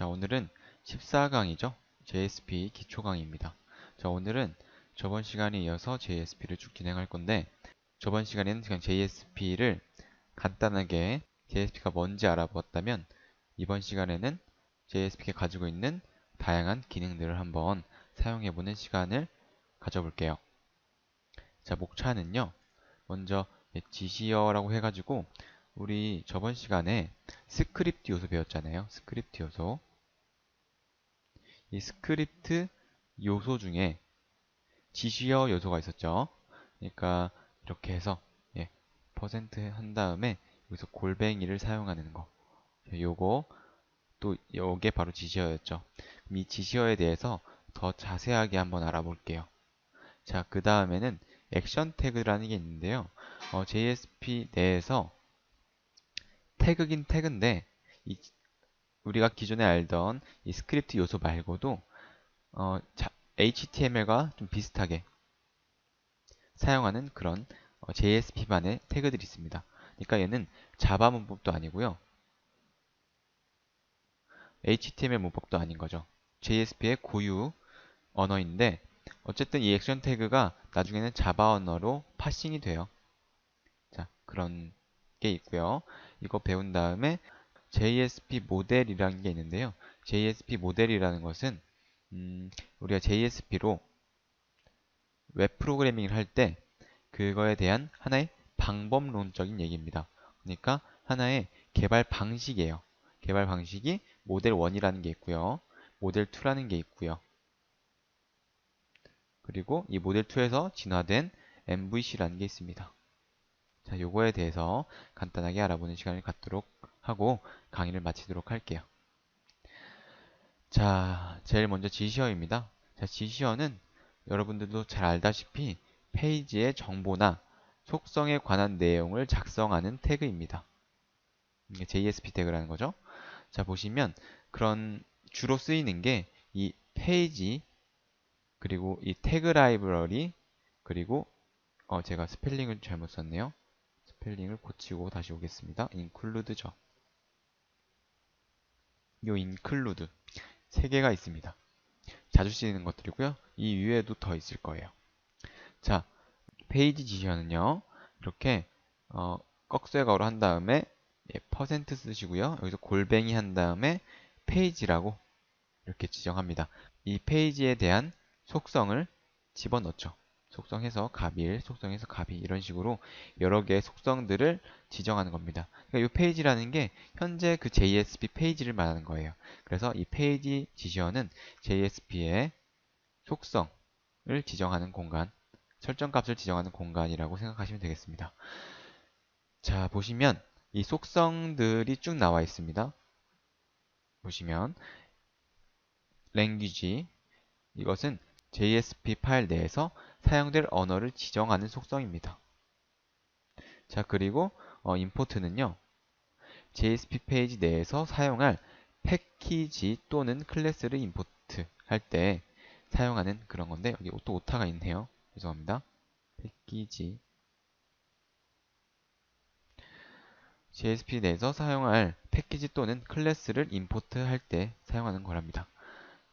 자, 오늘은 14강이죠. JSP 기초 강의입니다. 자, 오늘은 저번 시간에 이어서 JSP를 쭉 진행할 건데, 저번 시간에는 그냥 JSP를 간단하게 JSP가 뭔지 알아보았다면, 이번 시간에는 JSP가 가지고 있는 다양한 기능들을 한번 사용해보는 시간을 가져볼게요. 자, 목차는요, 먼저 지시어라고 해가지고, 우리 저번 시간에 스크립트 요소 배웠잖아요. 스크립트 요소. 이 스크립트 요소 중에 지시어 요소가 있었죠. 그러니까 이렇게 해서 퍼센트 한 다음에 여기서 골뱅이를 사용하는 거. 요거 또 요게 바로 지시어였죠. 이 지시어에 대해서 더 자세하게 한번 알아볼게요. 자, 그 다음에는 액션 태그라는 게 있는데요. JSP 내에서 태그긴 태그인데 우리가 기존에 알던 이 스크립트 요소 말고도 HTML과 좀 비슷하게 사용하는 그런 JSP만의 태그들이 있습니다. 그러니까 얘는 자바 문법도 아니고요. HTML 문법도 아닌 거죠. JSP의 고유 언어인데 어쨌든 이 액션 태그가 나중에는 자바 언어로 파싱이 돼요. 자, 그런 게 있고요. 이거 배운 다음에 JSP 모델이라는 게 있는데요. JSP 모델이라는 것은 우리가 JSP로 웹 프로그래밍을 할 때 그거에 대한 하나의 방법론적인 얘기입니다. 그러니까 하나의 개발 방식이에요. 개발 방식이 모델 1이라는 게 있고요. 모델 2라는 게 있고요. 그리고 이 모델 2에서 진화된 MVC라는 게 있습니다. 자, 요거에 대해서 간단하게 알아보는 시간을 갖도록 하고 강의를 마치도록 할게요. 자, 제일 먼저 지시어입니다. 자, 지시어는 여러분들도 잘 알다시피 페이지의 정보나 속성에 관한 내용을 작성하는 태그입니다. 이게 JSP 태그라는 거죠. 자, 보시면 그런 주로 쓰이는 게 이 페이지 그리고 이 태그 라이브러리 그리고 제가 스펠링을 잘못 썼네요. 스펠링을 고치고 다시 오겠습니다. include죠. 요 include 세 개가 있습니다. 자주 쓰이는 것들이고요. 이 위에도 더 있을 거예요. 자, 페이지 지시어는요. 이렇게 꺽쇠가로 한 다음에 퍼센트 쓰시고요. 여기서 골뱅이 한 다음에 페이지라고 이렇게 지정합니다. 이 페이지에 대한 속성을 집어넣죠. 속성해서 갑일, 속성해서 갑이 이런 식으로 여러 개의 속성들을 지정하는 겁니다. 그러니까 이 페이지라는 게 현재 그 JSP 페이지를 말하는 거예요. 그래서 이 페이지 지시어는 JSP의 속성을 지정하는 공간, 설정값을 지정하는 공간이라고 생각하시면 되겠습니다. 자, 보시면 이 속성들이 쭉 나와 있습니다. 보시면 language 이것은 JSP 파일 내에서 사용될 언어를 지정하는 속성입니다. 자, 그리고 import는요. JSP 페이지 내에서 사용할 패키지 또는 클래스를 임포트 할 때 사용하는 그런 건데 여기 또 오타가 있네요. 죄송합니다. 패키지 JSP 내에서 사용할 패키지 또는 클래스를 임포트 할 때 사용하는 거랍니다.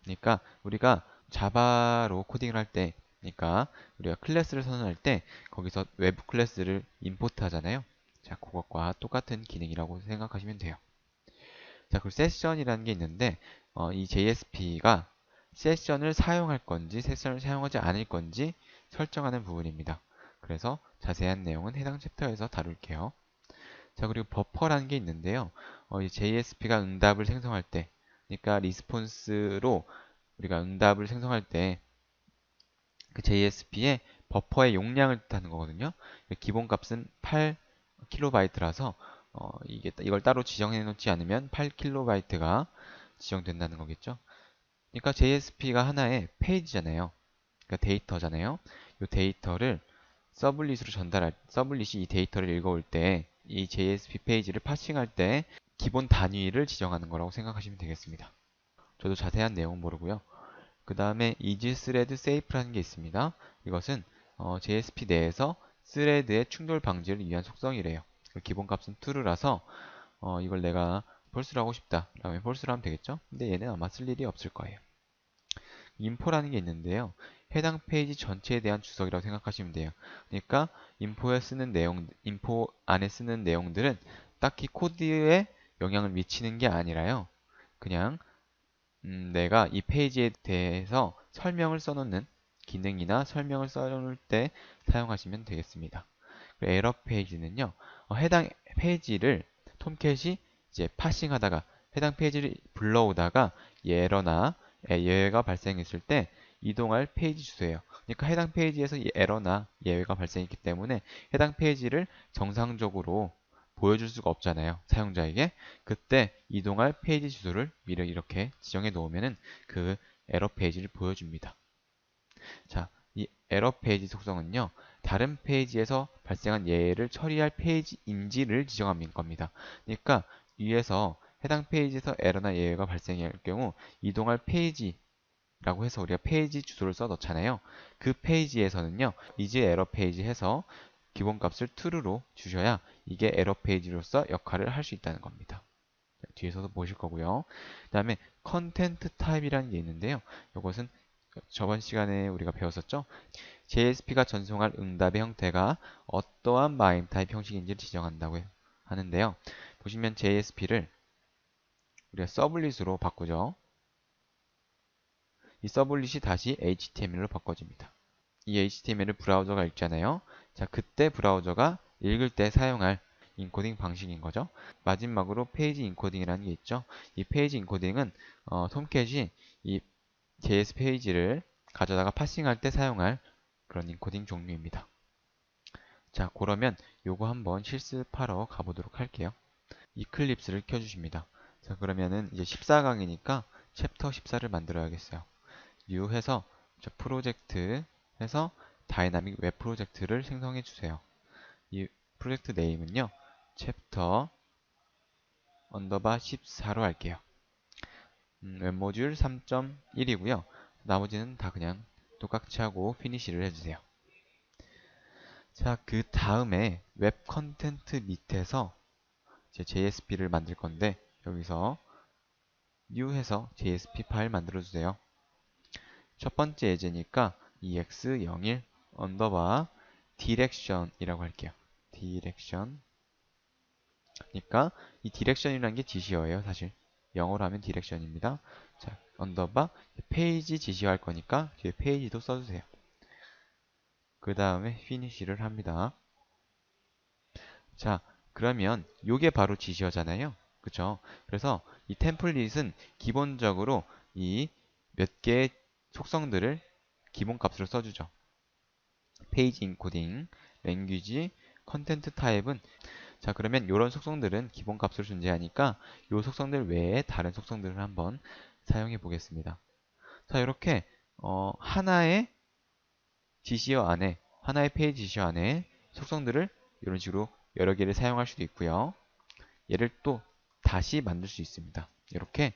그러니까 우리가 자바로 코딩을 할 때, 그러니까 우리가 클래스를 선언할 때 거기서 외부 클래스를 임포트 하잖아요. 자, 그것과 똑같은 기능이라고 생각하시면 돼요. 자, 그리고 세션이라는 게 있는데 이 JSP가 세션을 사용할 건지 세션을 사용하지 않을 건지 설정하는 부분입니다. 그래서 자세한 내용은 해당 챕터에서 다룰게요. 자, 그리고 버퍼라는 게 있는데요. 이 JSP가 응답을 생성할 때, 그러니까 리스폰스로 우리가 응답을 생성할 때 그 JSP의 버퍼의 용량을 뜻하는 거거든요. 기본값은 8kB라서 이걸 따로 지정해 놓지 않으면 8kB가 지정된다는 거겠죠. 그러니까 JSP가 하나의 페이지잖아요. 그러니까 데이터잖아요. 이 데이터를 서블릿이 이 데이터를 읽어올 때 이 JSP 페이지를 파싱할 때 기본 단위를 지정하는 거라고 생각하시면 되겠습니다. 저도 자세한 내용은 모르고요. 그 다음에 isThread safe라는 게 있습니다. 이것은 JSP 내에서 스레드의 충돌 방지를 위한 속성이래요. 기본값은 true라서 이걸 내가 false를 하고 싶다 라면 false를 하면 되겠죠. 근데 얘는 아마 쓸 일이 없을 거예요. info라는 게 있는데요. 해당 페이지 전체에 대한 주석이라고 생각하시면 돼요. 그러니까 info 안에 쓰는 내용들은 딱히 코드에 영향을 미치는 게 아니라요. 그냥 내가 이 페이지에 대해서 설명을 써놓는 기능이나 설명을 써놓을 때 사용하시면 되겠습니다. 에러 페이지는요, 해당 페이지를 톰캣이 이제 파싱하다가 해당 페이지를 불러오다가 에러나 예외가 발생했을 때 이동할 페이지 주소예요. 그러니까 해당 페이지에서 에러나 예외가 발생했기 때문에 해당 페이지를 정상적으로 보여줄 수가 없잖아요. 사용자에게. 그때 이동할 페이지 주소를 미리 이렇게 지정해 놓으면은 그 에러 페이지를 보여줍니다. 자, 이 에러 페이지 속성은요. 다른 페이지에서 발생한 예외를 처리할 페이지인지를 지정하는 겁니다. 그러니까 위에서 해당 페이지에서 에러나 예외가 발생할 경우 이동할 페이지라고 해서 우리가 페이지 주소를 써 넣잖아요. 그 페이지에서는요. 이제 에러 페이지 해서 기본값을 true로 주셔야 이게 에러 페이지로서 역할을 할 수 있다는 겁니다. 뒤에서도 보실 거고요. 그 다음에 컨텐트 타입이라는 게 있는데요. 이것은 저번 시간에 우리가 배웠었죠. JSP가 전송할 응답의 형태가 어떠한 마임 타입 형식인지를 지정한다고 하는데요. 보시면 JSP를 우리가 서블릿으로 바꾸죠. 이 서블릿이 다시 HTML로 바꿔집니다. 이 HTML을 브라우저가 읽잖아요. 자, 그때 브라우저가 읽을 때 사용할 인코딩 방식인 거죠. 마지막으로 페이지 인코딩이라는 게 있죠. 이 페이지 인코딩은 톰캣이 이 JS 페이지를 가져다가 파싱할 때 사용할 그런 인코딩 종류입니다. 자, 그러면 요거 한번 실습하러 가보도록 할게요. 이클립스를 켜주십니다. 자, 그러면은 이제 14강이니까 챕터 14를 만들어야겠어요. new 해서 프로젝트 해서 다이나믹 웹 프로젝트를 생성해 주세요. 이 프로젝트 네임은요. 챕터 언더바 14로 할게요. 웹모듈 3.1이고요. 나머지는 다 그냥 똑같이 하고 피니시를 해주세요. 자, 그 다음에 웹 컨텐트 밑에서 이제 JSP를 만들 건데 여기서 new 해서 JSP 파일 만들어 주세요. 첫 번째 예제니까 ex01 언더바 디렉션이라고 할게요. 디렉션. 그러니까 이 디렉션이라는 게 지시어예요, 사실. 영어로 하면 디렉션입니다. 자, 언더바 페이지 지시할 거니까 뒤에 페이지도 써주세요. 그 다음에 피니시를 합니다. 자, 그러면 요게 바로 지시어잖아요. 그쵸? 그래서 이 템플릿은 기본적으로 이 몇 개의 속성들을 기본값으로 써주죠. 페이지 인코딩, 랭귀지, 컨텐트 타입은 자, 그러면 이런 속성들은 기본값으로 존재하니까 이 속성들 외에 다른 속성들을 한번 사용해 보겠습니다. 자, 이렇게 하나의 지시어 안에 하나의 페이지 지시어 안에 속성들을 이런 식으로 여러 개를 사용할 수도 있고요. 얘를 또 다시 만들 수 있습니다. 이렇게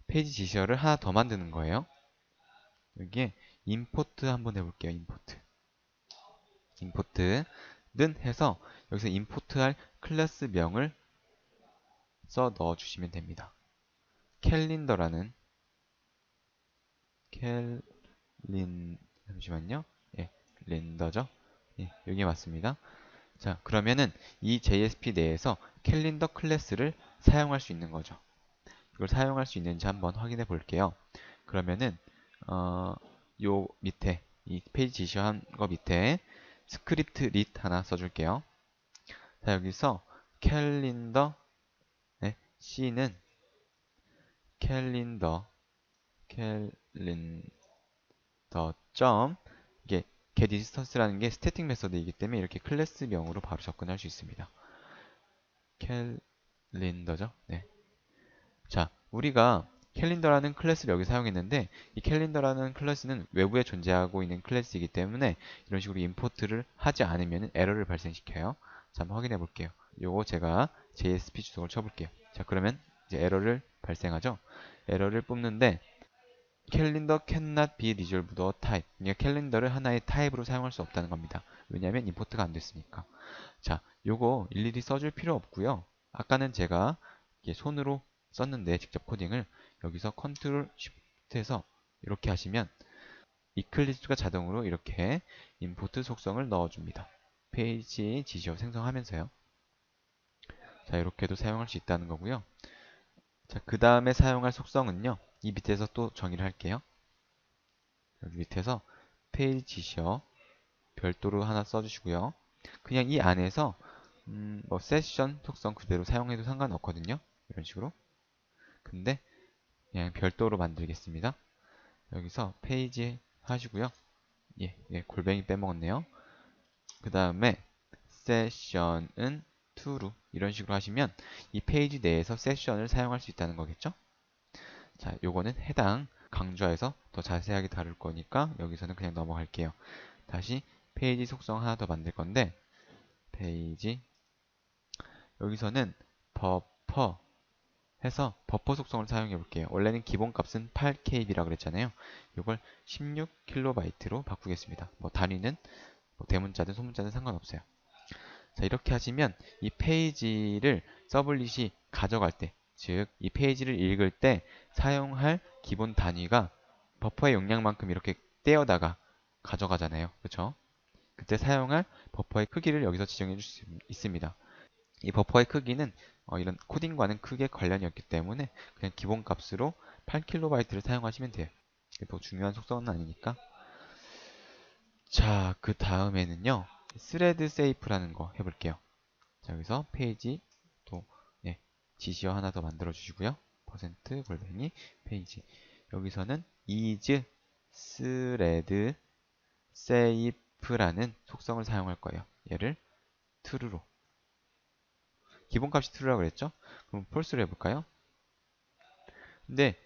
페이지 지시어를 하나 더 만드는 거예요. 여기에 임포트 한번 해볼게요. 임포트는 해서 여기서 임포트할 클래스 명을 써 넣어주시면 됩니다. 캘린더라는 잠시만요. 예, 린더죠. 예, 여기 맞습니다. 자, 그러면은 이 JSP 내에서 캘린더 클래스를 사용할 수 있는 거죠. 이걸 사용할 수 있는지 한번 확인해 볼게요. 그러면은 요 밑에 이 페이지 지시한 거 밑에 스크립트 릿 하나 써줄게요. 자, 여기서 캘린더 C는 캘린더 점 이게 getDistance라는 게 스태틱 메서드이기 때문에 이렇게 클래스명으로 바로 접근할 수 있습니다. 캘린더죠. 네. 자, 우리가 캘린더라는 클래스를 여기 사용했는데 이 캘린더라는 클래스는 외부에 존재하고 있는 클래스이기 때문에 이런 식으로 임포트를 하지 않으면 에러를 발생시켜요. 자, 한번 확인해 볼게요. 요거 제가 JSP 주석을 쳐볼게요. 자, 그러면 이제 에러를 발생하죠. 에러를 뽑는데 캘린더 cannot be resolved or type. 그러니까 캘린더를 하나의 타입으로 사용할 수 없다는 겁니다. 왜냐하면 임포트가 안 됐으니까. 자, 요거 일일이 써줄 필요 없고요. 아까는 제가 이게 손으로 썼는데 직접 코딩을 여기서 컨트롤 쉬프트해서 이렇게 하시면 이클립스가 자동으로 이렇게 임포트 속성을 넣어줍니다. 페이지 지시어 생성하면서요. 자, 이렇게도 사용할 수 있다는 거고요. 자, 그 다음에 사용할 속성은요. 이 밑에서 또 정의를 할게요. 여기 밑에서 페이지 지시어 별도로 하나 써주시고요. 그냥 이 안에서 뭐 세션 속성 그대로 사용해도 상관없거든요. 이런 식으로. 근데 그냥 별도로 만들겠습니다. 여기서 페이지 하시고요. 예, 골뱅이 빼먹었네요. 그 다음에 세션은 to로 이런 식으로 하시면 이 페이지 내에서 세션을 사용할 수 있다는 거겠죠? 자, 요거는 해당 강좌에서 더 자세하게 다룰 거니까 여기서는 그냥 넘어갈게요. 다시 페이지 속성 하나 더 만들 건데 페이지 여기서는 버퍼 해서 버퍼 속성을 사용해 볼게요. 원래는 기본 값은 8KB라 그랬잖아요. 이걸 16KB로 바꾸겠습니다. 뭐 단위는 뭐 대문자든 소문자든 상관없어요. 자, 이렇게 하시면 이 페이지를 서블릿이 가져갈 때, 즉 이 페이지를 읽을 때 사용할 기본 단위가 버퍼의 용량만큼 이렇게 떼어다가 가져가잖아요. 그렇죠? 그때 사용할 버퍼의 크기를 여기서 지정해 줄 수 있습니다. 이 버퍼의 크기는 이런 코딩과는 크게 관련이 없기 때문에 그냥 기본 값으로 8KB를 사용하시면 돼요. 더 중요한 속성은 아니니까. 자, 그 다음에는요. 스레드 세이프라는 거 해볼게요. 자, 여기서 페이지 또 지시어 하나 더 만들어 주시고요. 퍼센트 골뱅이 페이지. 여기서는 is thread safe라는 속성을 사용할 거예요. 얘를 true로. 기본값이 true라고 그랬죠? 그럼 false로 해볼까요? 근데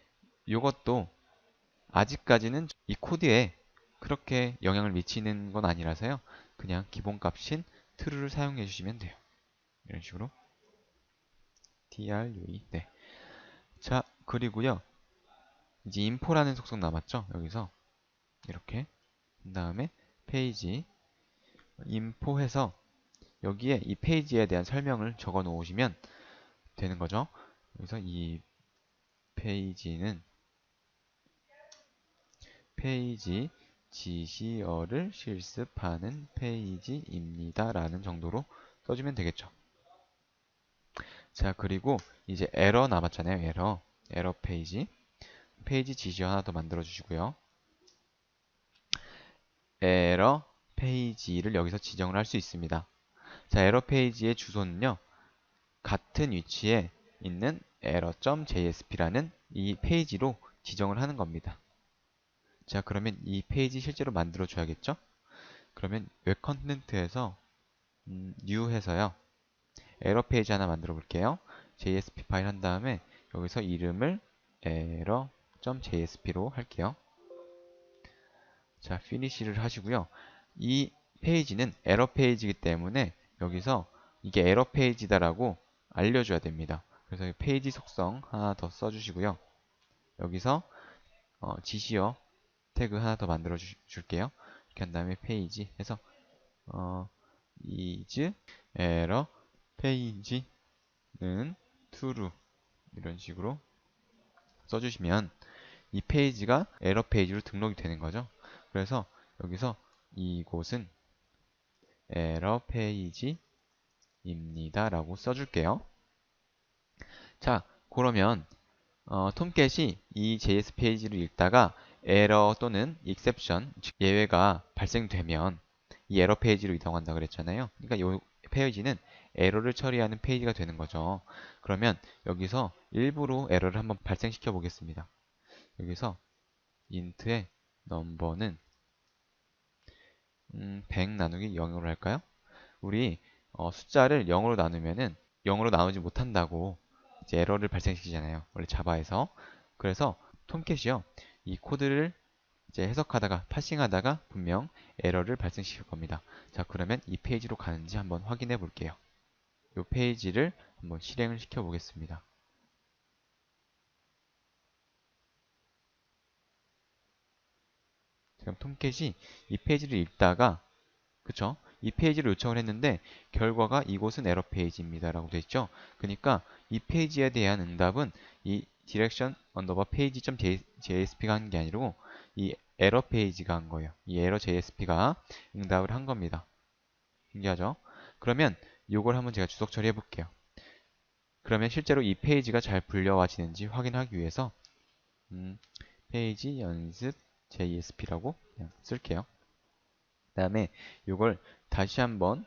이것도 아직까지는 이 코드에 그렇게 영향을 미치는 건 아니라서요. 그냥 기본값인 true를 사용해 주시면 돼요. 이런 식으로. true. 네. 자, 그리고요. 이제 info라는 속성 남았죠? 여기서 이렇게 그 다음에 페이지 info 해서 여기에 이 페이지에 대한 설명을 적어 놓으시면 되는 거죠. 그래서 이 페이지는 페이지 지시어를 실습하는 페이지입니다. 라는 정도로 써주면 되겠죠. 자, 그리고 이제 에러 남았잖아요. 에러 페이지. 페이지 지시어 하나 더 만들어 주시고요. 에러 페이지를 여기서 지정을 할 수 있습니다. 자, 에러 페이지의 주소는요. 같은 위치에 있는 error.jsp라는 이 페이지로 지정을 하는 겁니다. 자, 그러면 이 페이지 실제로 만들어 줘야겠죠? 그러면 웹 컨텐트에서 new 해서요. 에러 페이지 하나 만들어 볼게요. JSP 파일 한 다음에 여기서 이름을 error.jsp로 할게요. 자, finishi를 하시고요. 이 페이지는 에러 페이지이기 때문에 여기서 이게 에러 페이지다라고 알려줘야 됩니다. 그래서 페이지 속성 하나 더 써주시고요. 여기서 지시어 태그 하나 더 만들어 줄게요. 이렇게 한 다음에 페이지 해서 is error 페이지는 true 이런 식으로 써주시면 이 페이지가 에러 페이지로 등록이 되는 거죠. 그래서 여기서 이곳은 에러 페이지입니다 라고 써줄게요. 자, 그러면 톰캣이 이 JS 페이지를 읽다가 에러 또는 exception, 즉 예외가 발생되면 이 에러 페이지로 이동한다 그랬잖아요. 그러니까 이 페이지는 에러를 처리하는 페이지가 되는 거죠. 그러면 여기서 일부러 에러를 한번 발생시켜 보겠습니다. 여기서 int의 넘버는 100 나누기 0으로 할까요? 우리 숫자를 0으로 나누면은 0으로 나누지 못한다고 이제 에러를 발생시키잖아요. 원래 자바에서. 그래서 톰캣이요. 이 코드를 이제 해석하다가 파싱하다가 분명 에러를 발생시킬 겁니다. 자, 그러면 이 페이지로 가는지 한번 확인해 볼게요. 이 페이지를 한번 실행을 시켜 보겠습니다. 지금 톰캣이 이 페이지를 읽다가 그쵸? 이 페이지를 요청을 했는데 결과가 이곳은 에러 페이지입니다 라고 되어 있죠. 그러니까 이 페이지에 대한 응답은 이 디렉션 언더바 페이지.jsp가 한 게 아니고 이 에러 페이지가 한 거예요. 이 에러 JSP가 응답을 한 겁니다. 신기하죠? 그러면 이걸 한번 제가 주석 처리해 볼게요. 그러면 실제로 이 페이지가 잘 불려와지는지 확인하기 위해서 페이지 연습 JSP라고 그냥 쓸게요. 그 다음에 이걸 다시 한번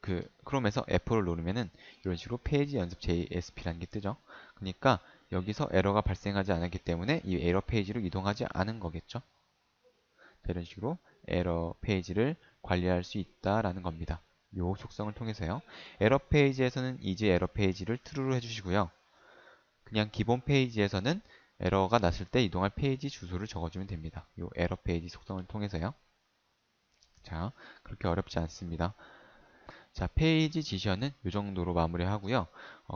그 크롬에서 F4를 누르면은 이런 식으로 페이지 연습 JSP라는 게 뜨죠. 그러니까 여기서 에러가 발생하지 않았기 때문에 이 에러 페이지로 이동하지 않은 거겠죠. 이런 식으로 에러 페이지를 관리할 수 있다라는 겁니다. 이 속성을 통해서요. 에러 페이지에서는 이제 에러 페이지를 true로 해주시고요. 그냥 기본 페이지에서는 에러가 났을 때 이동할 페이지 주소를 적어주면 됩니다. 이 에러 페이지 속성을 통해서요. 자, 그렇게 어렵지 않습니다. 자, 페이지 지셔는 이 정도로 마무리하고요.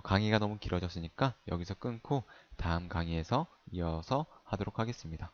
강의가 너무 길어졌으니까 여기서 끊고 다음 강의에서 이어서 하도록 하겠습니다.